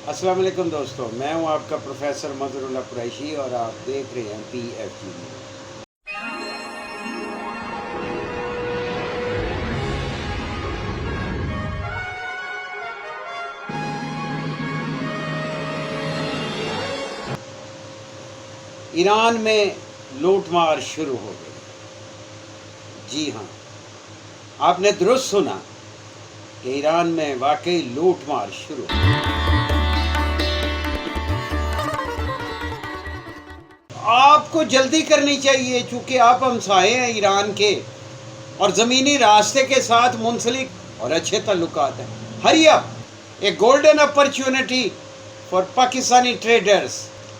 السلام علیکم دوستو، میں ہوں آپ کا پروفیسر مظہر اللہ قریشی اور آپ دیکھ رہے ہیں PFG میں۔ ایران میں لوٹ مار شروع ہو گئی۔ جی ہاں، آپ نے درست سنا کہ ایران میں واقعی لوٹ مار شروع ہو گئی۔ آپ کو جلدی کرنی چاہیے چونکہ آپ ہمسائے ہیں ایران کے اور زمینی راستے کے ساتھ منسلک اور اچھے تعلقات ہیں۔ Hurry up, a golden opportunity for Pakistani traders,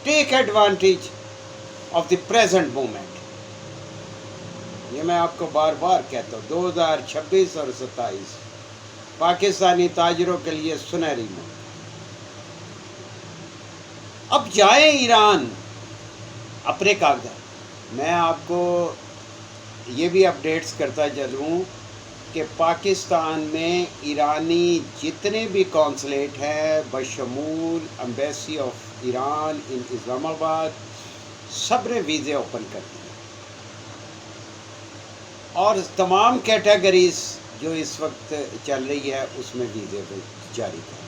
take advantage of the present moment. یہ میں آپ کو بار بار کہتا ہوں، 2026 اور 27 پاکستانی تاجروں کے لیے سنہری موقع۔ اب جائیں ایران اپنے کاغذات۔ میں آپ کو یہ بھی اپڈیٹس کرتا چلوں کہ پاکستان میں ایرانی جتنے بھی کونسلیٹ ہیں بشمول ایمبیسی آف ایران ان اسلام آباد، سب نے ویزے اوپن کر دیے اور تمام کیٹیگریز جو اس وقت چل رہی ہے اس میں ویزے جاری کر دیے۔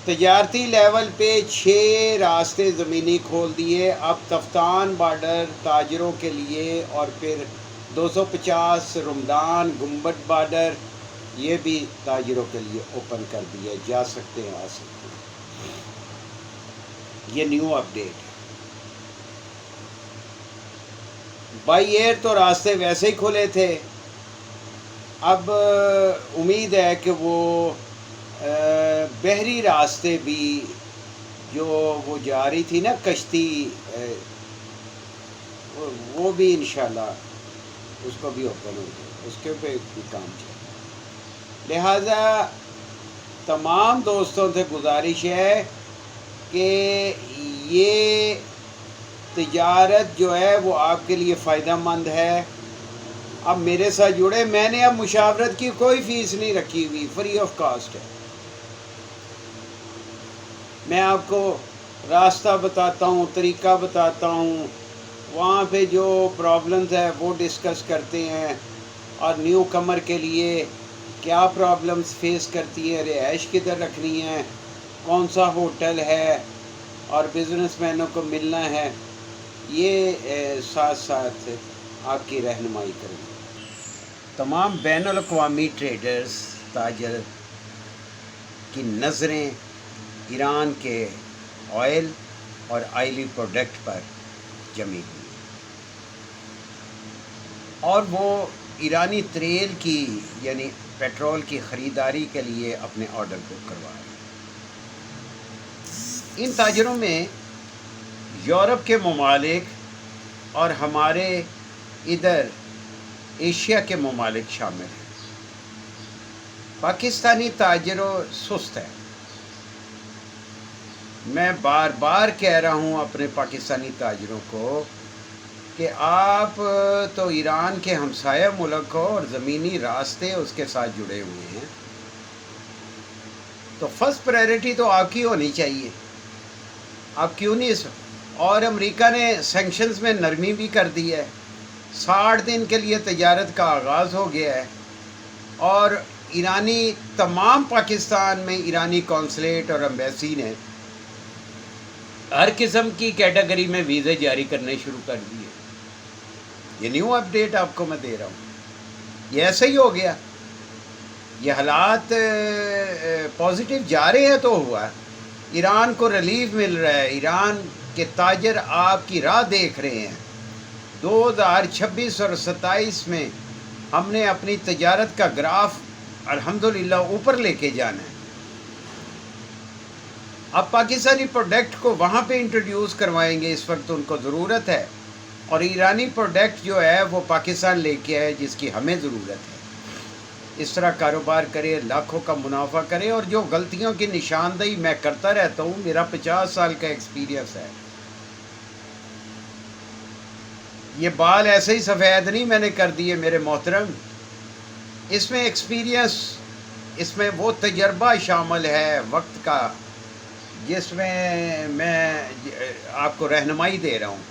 تجارتی لیول پہ 6 راستے زمینی کھول دیے۔ اب تفتان بارڈر تاجروں کے لیے اور پھر 250 رمضان گنبد بارڈر یہ بھی تاجروں کے لیے اوپن کر دیے، جا سکتے ہیں، آ سکتے ہیں۔ یہ نیو اپڈیٹ ہے۔ بائی ایئر تو راستے ویسے ہی کھلے تھے، اب امید ہے کہ وہ بحری راستے بھی جو وہ جا رہی تھی نا کشتی، وہ بھی انشاءاللہ اس کو بھی اوپن ہو گیا، اس کے پہ بھی کام چل۔ لہٰذا تمام دوستوں سے گزارش ہے کہ یہ تجارت جو ہے وہ آپ کے لیے فائدہ مند ہے۔ اب میرے ساتھ جڑے، میں نے اب مشاورت کی کوئی فیس نہیں رکھی ہوئی، فری آف کاسٹ ہے۔ میں آپ کو راستہ بتاتا ہوں، طریقہ بتاتا ہوں، وہاں پہ جو پرابلمز ہے وہ ڈسکس کرتے ہیں، اور نیو کمر کے لیے کیا پرابلمز فیس کرتی ہے، رہائش کدھر رکھنی ہے، کون سا ہوٹل ہے، اور بزنس مینوں کو ملنا ہے، یہ ساتھ ساتھ آپ کی رہنمائی کریں گے۔ تمام بین الاقوامی ٹریڈرز، تاجر کی نظریں ایران کے آئل اور آئلی پروڈکٹ پر جمی ہوئی، اور وہ ایرانی تیل کی یعنی پیٹرول کی خریداری کے لیے اپنے آرڈر بک کروا رہے ہیں۔ ان تاجروں میں یورپ کے ممالک اور ہمارے ادھر ایشیا کے ممالک شامل ہیں۔ پاکستانی تاجروں سست ہیں۔ میں بار بار کہہ رہا ہوں اپنے پاکستانی تاجروں کو کہ آپ تو ایران کے ہمسایہ ملک ہو اور زمینی راستے اس کے ساتھ جڑے ہوئے ہیں، تو فرسٹ پرائرٹی تو آپ کی ہونی چاہیے۔ آپ کیوں نہیں اور امریکہ نے سینکشنز میں نرمی بھی کر دی ہے، 60 دن کے لیے تجارت کا آغاز ہو گیا ہے، اور ایرانی تمام پاکستان میں ایرانی کونسلیٹ اور ایمبیسی نے ہر قسم کی کیٹیگری میں ویزے جاری کرنے شروع کر دیے۔ یہ نیو اپڈیٹ آپ کو میں دے رہا ہوں، یہ ایسا ہی ہو گیا۔ یہ حالات پازیٹیو جا رہے ہیں تو ہوا، ایران کو ریلیف مل رہا ہے، ایران کے تاجر آپ کی راہ دیکھ رہے ہیں۔ 2026 اور 27 میں ہم نے اپنی تجارت کا گراف الحمدللہ اوپر لے کے جانا ہے۔ اب پاکستانی پروڈکٹ کو وہاں پہ انٹروڈیوس کروائیں گے، اس وقت ان کو ضرورت ہے، اور ایرانی پروڈکٹ جو ہے وہ پاکستان لے کے آئے جس کی ہمیں ضرورت ہے۔ اس طرح کاروبار کرے، لاکھوں کا منافع کرے، اور جو غلطیوں کی نشاندہی میں کرتا رہتا ہوں، میرا 50 سال کا ایکسپیرینس ہے۔ یہ بال ایسے ہی سفید نہیں میں نے کر دیے میرے محترم، اس میں ایکسپیرینس اس میں وہ تجربہ شامل ہے وقت کا جس میں میں آپ کو رہنمائی دے رہا ہوں.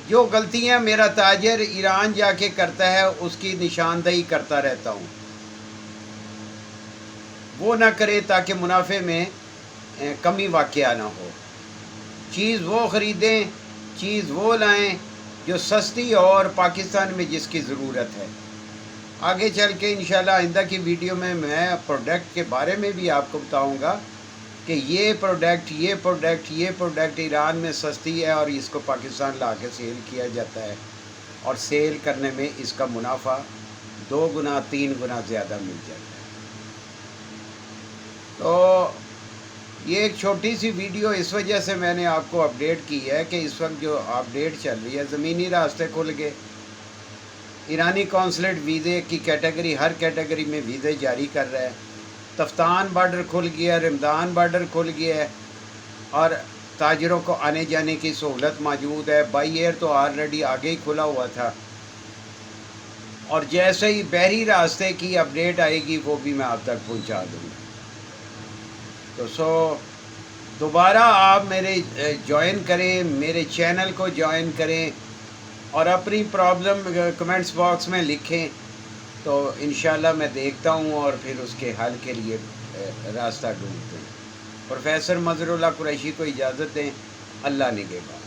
جو غلطیاں میرا تاجر ایران جا کے کرتا ہے اس کی نشاندہی کرتا رہتا ہوں. وہ نہ کرے تاکہ منافع میں کمی واقع نہ ہو. چیز وہ خریدیں، چیز وہ لائیں جو سستی اور پاکستان میں جس کی ضرورت ہے. آگے چل کے انشاءاللہ آئندہ کی ویڈیو میں پروڈکٹ کے بارے میں بھی آپ کو بتاؤں گا کہ یہ پروڈکٹ ایران میں سستی ہے اور اس کو پاکستان لا کے سیل کیا جاتا ہے اور سیل کرنے میں اس کا منافع 2 گنا 3 گنا زیادہ مل جاتا ہے. تو یہ ایک چھوٹی سی ویڈیو اس وجہ سے میں نے آپ کو اپڈیٹ کی ہے کہ اس وقت جو اپڈیٹ چل رہی ہے، زمینی راستے کھل گئے. ایرانی کونسلیٹ ویزے کی کیٹیگری، ہر کیٹیگری میں ویزے جاری کر رہا ہے. تفتان بارڈر کھل گیا، رمضان بارڈر کھل گیا ہے اور تاجروں کو آنے جانے کی سہولت موجود ہے. بائی ایئر تو آلریڈی آگے ہی کھلا ہوا تھا اور جیسے ہی بحری راستے کی اپڈیٹ آئے گی وہ بھی میں آپ تک پہنچا دوں گا. تو دوبارہ آپ میرے جوائن کریں، میرے چینل کو جوائن کریں اور اپنی پرابلم کمنٹس باکس میں لکھیں تو انشاءاللہ میں دیکھتا ہوں اور پھر اس کے حل کے لیے راستہ ڈھونڈتے ہیں. پروفیسر مظہر اللہ قریشی کو اجازت دیں. اللہ نگہبان.